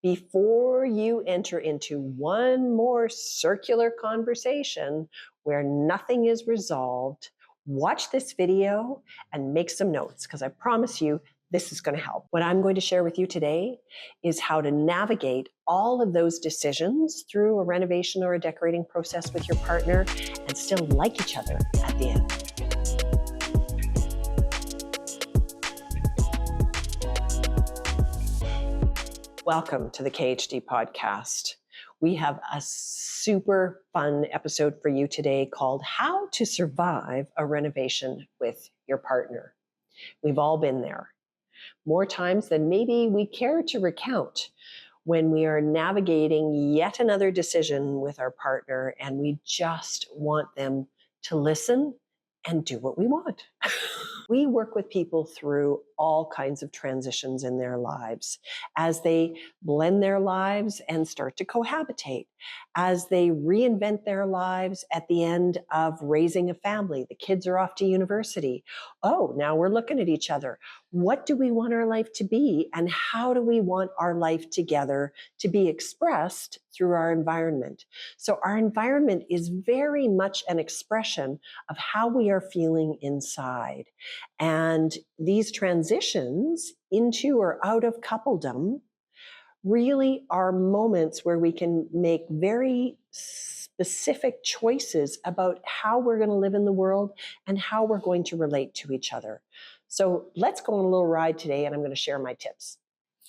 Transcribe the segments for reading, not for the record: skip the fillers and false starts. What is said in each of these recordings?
Before you enter into one more circular conversation where nothing is resolved, watch this video and make some notes, because I promise you this is going to help. What I'm going to share with you today is how to navigate all of those decisions through a renovation or a decorating process with your partner and still like each other at the end. Welcome to the KHD podcast. We have a super fun episode for you today called How to Survive a Renovation with Your Partner. We've all been there, more times than maybe we care to recount, when we are navigating yet another decision with our partner and we just want them to listen and do what we want. We work with people through all kinds of transitions in their lives as they blend their lives and start to cohabitate, as they reinvent their lives at the end of raising a family. The kids are off to university. Oh, now we're looking at each other. What do we want our life to be, and how do we want our life together to be expressed through our environment? So our environment is very much an expression of how we are feeling inside. And these transitions into or out of coupledom really are moments where we can make very specific choices about how we're going to live in the world and how we're going to relate to each other. So let's go on a little ride today, and I'm going to share my tips.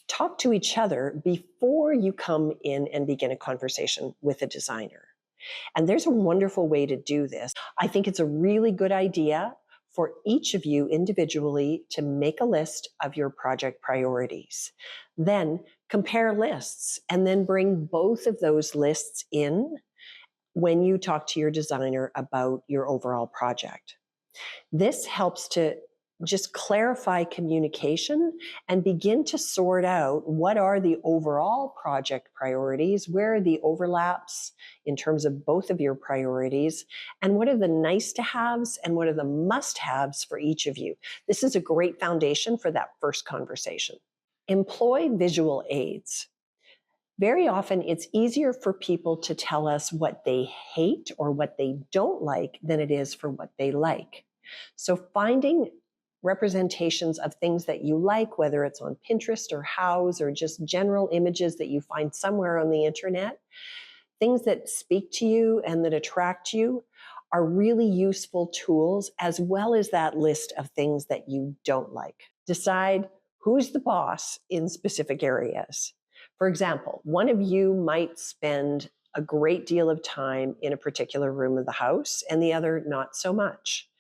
Talk to each other before you come in and begin a conversation with a designer. And there's a wonderful way to do this. I think it's a really good idea for each of you individually to make a list of your project priorities. Then compare lists, and then bring both of those lists in when you talk to your designer about your overall project. This helps to just clarify communication and begin to sort out what are the overall project priorities, where are the overlaps in terms of both of your priorities, and what are the nice to haves and what are the must haves for each of you. This is a great foundation for that first conversation. Employ visual aids. Very often it's easier for people to tell us what they hate or what they don't like than it is for what they like. So finding representations of things that you like, whether it's on Pinterest or Houzz or just general images that you find somewhere on the internet, things that speak to you and that attract you, are really useful tools, as well as that list of things that you don't like. Decide who's the boss in specific areas. For example, one of you might spend a great deal of time in a particular room of the house and the other not so much.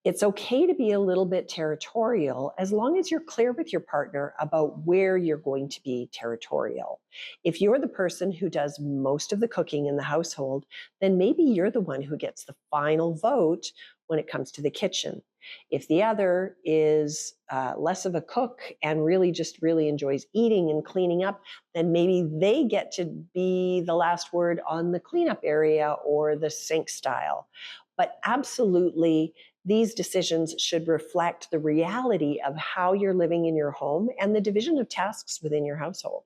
It's okay to be a little bit territorial as long as you're clear with your partner about where you're going to be territorial. If you're the person who does most of the cooking in the household, then maybe you're the one who gets the final vote when it comes to the kitchen. If the other is less of a cook and really enjoys eating and cleaning up, then maybe they get to be the last word on the cleanup area or the sink style. But absolutely, these decisions should reflect the reality of how you're living in your home and the division of tasks within your household.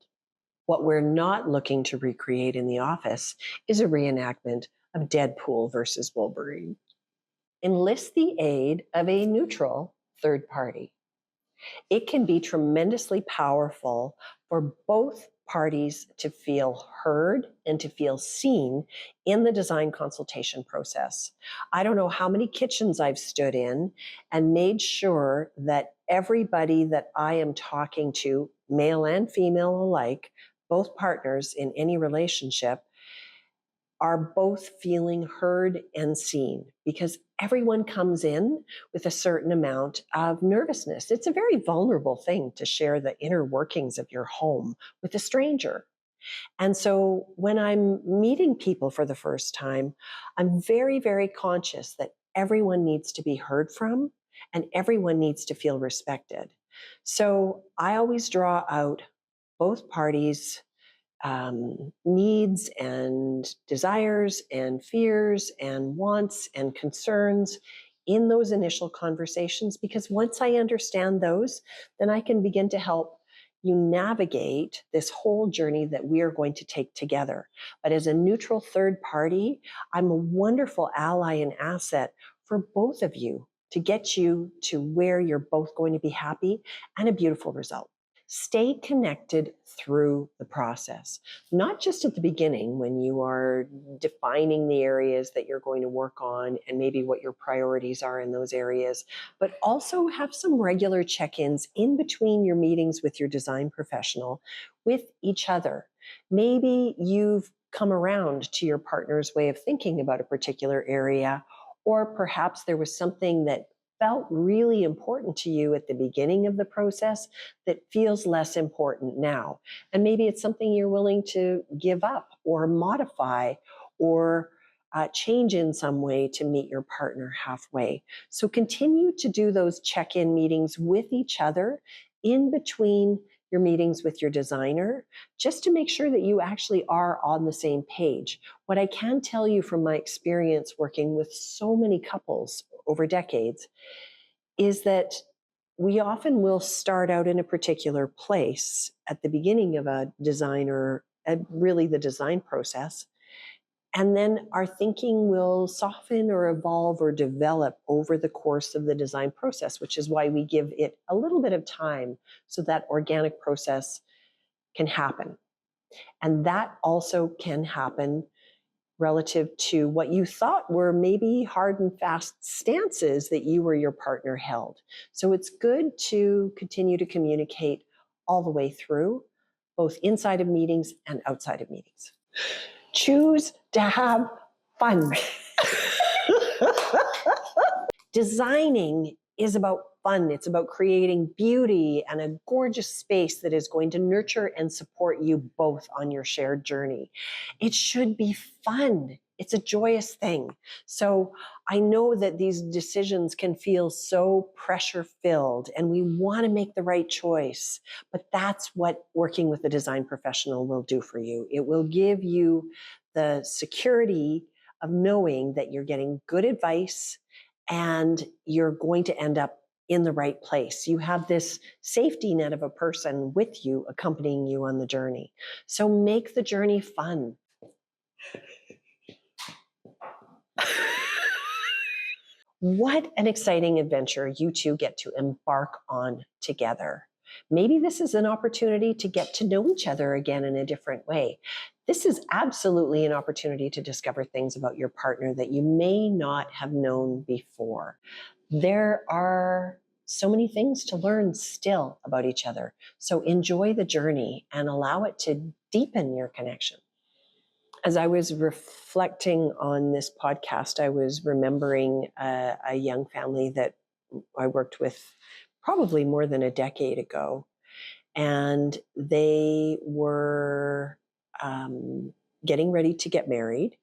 What we're not looking to recreate in the office is a reenactment of Deadpool versus Wolverine. Enlist the aid of a neutral third party. It can be tremendously powerful for both parties to feel heard and to feel seen in the design consultation process. I don't know how many kitchens I've stood in and made sure that everybody that I am talking to, male and female alike, both partners in any relationship, are both feeling heard and seen, because everyone comes in with a certain amount of nervousness. It's a very vulnerable thing to share the inner workings of your home with a stranger. And so when I'm meeting people for the first time, I'm very, very conscious that everyone needs to be heard from and everyone needs to feel respected. So I always draw out both parties' needs and desires and fears and wants and concerns in those initial conversations, because once I understand those, then I can begin to help you navigate this whole journey that we are going to take together. But as a neutral third party, I'm a wonderful ally and asset for both of you to get you to where you're both going to be happy and a beautiful result. Stay connected through the process, not just at the beginning when you are defining the areas that you're going to work on and maybe what your priorities are in those areas, but also have some regular check-ins in between your meetings with your design professional with each other. Maybe you've come around to your partner's way of thinking about a particular area, or perhaps there was something that felt really important to you at the beginning of the process that feels less important now. And maybe it's something you're willing to give up or modify or change in some way to meet your partner halfway. So continue to do those check-in meetings with each other in between your meetings with your designer, just to make sure that you actually are on the same page. What I can tell you from my experience working with so many couples over decades is that we often will start out in a particular place at the beginning of a design or really the design process. And then our thinking will soften or evolve or develop over the course of the design process, which is why we give it a little bit of time so that organic process can happen. And that also can happen relative to what you thought were maybe hard and fast stances that you or your partner held. So it's good to continue to communicate all the way through, both inside of meetings and outside of meetings. Choose to have fun. Designing is about fun. It's about creating beauty and a gorgeous space that is going to nurture and support you both on your shared journey. It should be fun. It's a joyous thing. So I know that these decisions can feel so pressure-filled and we want to make the right choice, but that's what working with a design professional will do for you. It will give you the security of knowing that you're getting good advice and you're going to end up in the right place. You have this safety net of a person with you, accompanying you on the journey. So make the journey fun. What an exciting adventure you two get to embark on together. Maybe this is an opportunity to get to know each other again in a different way. This is absolutely an opportunity to discover things about your partner that you may not have known before. There are so many things to learn still about each other. So enjoy the journey and allow it to deepen your connection. As I was reflecting on this podcast, I was remembering a young family that I worked with probably more than a decade ago. And they were getting ready to get married.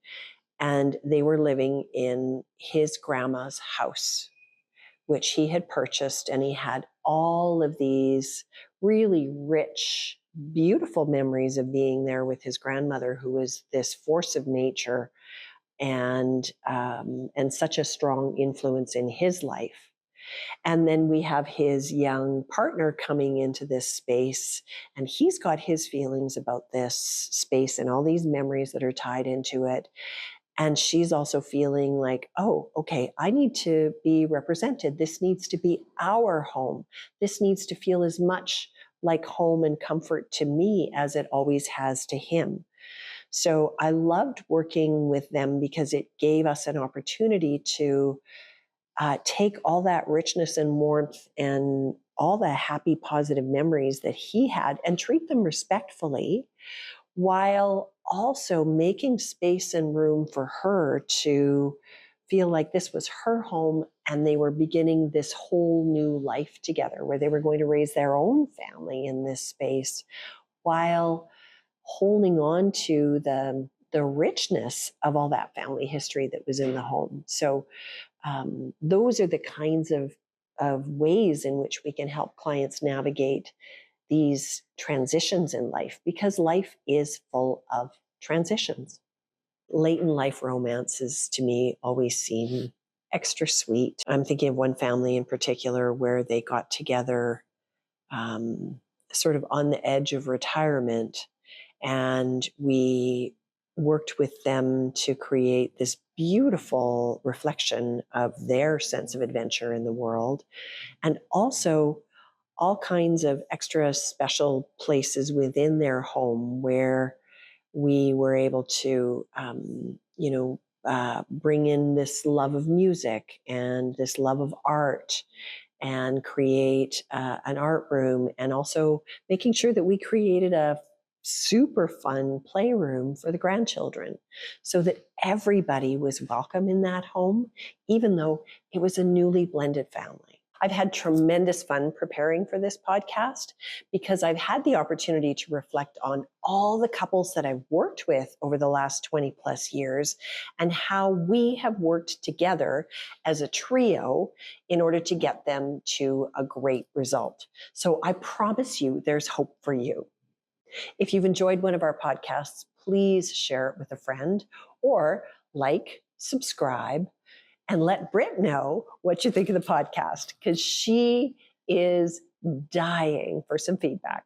And they were living in his grandma's house, which he had purchased. And he had all of these really rich, beautiful memories of being there with his grandmother, who was this force of nature and such a strong influence in his life. And then we have his young partner coming into this space, and he's got his feelings about this space and all these memories that are tied into it. And she's also feeling like, oh, okay, I need to be represented. This needs to be our home. This needs to feel as much like home and comfort to me as it always has to him. So I loved working with them because it gave us an opportunity to take all that richness and warmth and all the happy, positive memories that he had and treat them respectfully, while also making space and room for her to feel like this was her home and they were beginning this whole new life together where they were going to raise their own family in this space while holding on to the richness of all that family history that was in the home. So those are the kinds of ways in which we can help clients navigate these transitions in life, because life is full of transitions. Late in life romances to me always seem extra sweet. I'm thinking of one family in particular where they got together sort of on the edge of retirement, and we worked with them to create this beautiful reflection of their sense of adventure in the world, and also all kinds of extra special places within their home where we were able to, bring in this love of music and this love of art, and create an art room, and also making sure that we created a super fun playroom for the grandchildren so that everybody was welcome in that home, even though it was a newly blended family. I've had tremendous fun preparing for this podcast because I've had the opportunity to reflect on all the couples that I've worked with over the last 20 plus years and how we have worked together as a trio in order to get them to a great result. So I promise you there's hope for you. If you've enjoyed one of our podcasts, please share it with a friend, or like, subscribe, and let Britt know what you think of the podcast, because she is dying for some feedback.